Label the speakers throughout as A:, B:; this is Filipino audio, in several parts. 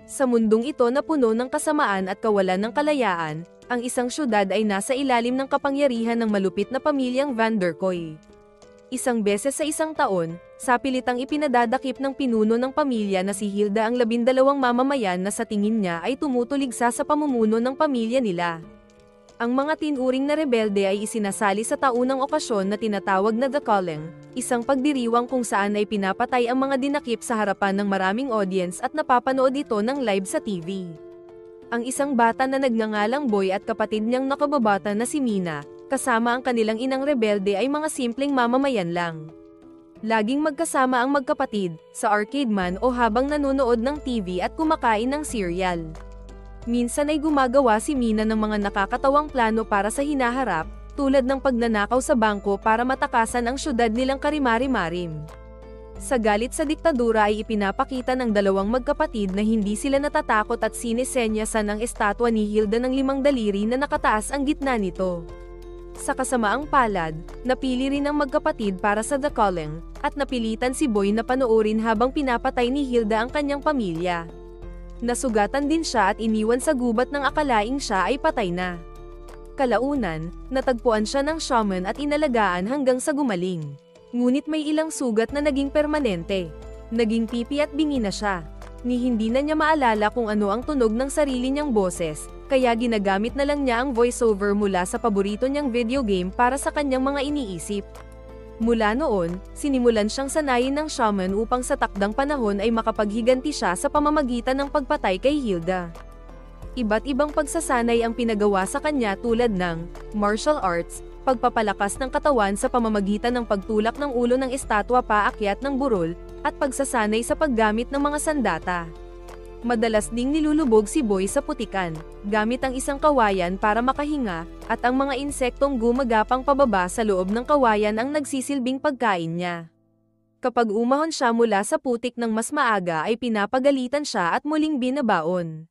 A: Sa mundong ito na puno ng kasamaan at kawalan ng kalayaan, ang isang syudad ay nasa ilalim ng kapangyarihan ng malupit na pamilyang Van der Kooi. Isang beses sa isang taon, sapilitang ipinadadakip ng pinuno ng pamilya na si Hilda ang 12 mamamayan na sa tingin niya ay tumutuligsa sa pamumuno ng pamilya nila. Ang mga tinuring na rebelde ay isinasali sa taunang okasyon na tinatawag na The Calling, isang pagdiriwang kung saan ay pinapatay ang mga dinakip sa harapan ng maraming audience at napapanood ito ng live sa TV. Ang isang bata na nagngangalang Boy at kapatid niyang nakababata na si Mina, kasama ang kanilang inang rebelde ay mga simpleng mamamayan lang. Laging magkasama ang magkapatid, sa arcade man o habang nanonood ng TV at kumakain ng cereal. Minsan ay gumagawa si Mina ng mga nakakatawang plano para sa hinaharap, tulad ng pagnanakaw sa bangko para matakasan ang syudad nilang Karimari-Marim. Sa galit sa diktadura ay ipinapakita ng dalawang magkapatid na hindi sila natatakot at sinesenyasan ang estatwa ni Hilda ng 5 daliri na nakataas ang gitna nito. Sa kasamaang palad, napili rin ang magkapatid para sa The Calling, at napilitan si Boy na panoorin habang pinapatay ni Hilda ang kanyang pamilya. Nasugatan din siya at iniwan sa gubat ng akalaing siya ay patay na. Kalaunan, natagpuan siya ng shaman at inalagaan hanggang sa gumaling. Ngunit may ilang sugat na naging permanente. Naging pipi at bingi na siya. Ni hindi na niya maalala kung ano ang tunog ng sarili niyang boses, kaya ginagamit na lang niya ang voiceover mula sa paborito niyang video game para sa kanyang mga iniisip. Mula noon, sinimulan siyang sanayin ng shaman upang sa takdang panahon ay makapaghiganti siya sa pamamagitan ng pagpatay kay Hilda. Iba't ibang pagsasanay ang pinagawa sa kanya tulad ng martial arts, pagpapalakas ng katawan sa pamamagitan ng pagtulak ng ulo ng estatwa paakyat ng burol, at pagsasanay sa paggamit ng mga sandata. Madalas ding nilulubog si Boy sa putikan, gamit ang isang kawayan para makahinga, at ang mga insektong gumagapang pababa sa loob ng kawayan ang nagsisilbing pagkain niya. Kapag umahon siya mula sa putik ng mas maaga ay pinapagalitan siya at muling binabaon.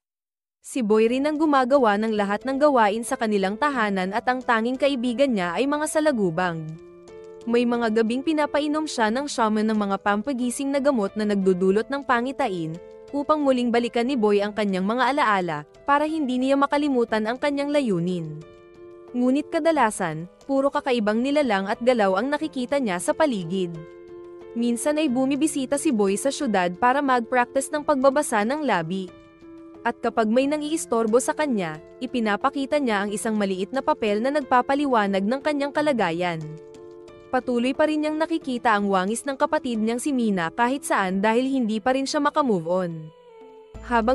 A: Si Boy rin ang gumagawa ng lahat ng gawain sa kanilang tahanan at ang tanging kaibigan niya ay mga salagubang. May mga gabing pinapainom siya ng shaman ng mga pampagising na gamot na nagdudulot ng pangitain, upang muling balikan ni Boy ang kanyang mga alaala, para hindi niya makalimutan ang kanyang layunin. Ngunit kadalasan, puro kakaibang nilalang at galaw ang nakikita niya sa paligid. Minsan ay bumibisita si Boy sa syudad para mag-practice ng pagbabasa ng labi. At kapag may nang-iistorbo sa kanya, ipinapakita niya ang isang maliit na papel na nagpapaliwanag ng kanyang kalagayan. Patuloy pa rin niyang nakikita ang wangis ng kapatid niyang si Mina kahit saan dahil hindi pa rin siya makamove on. Habang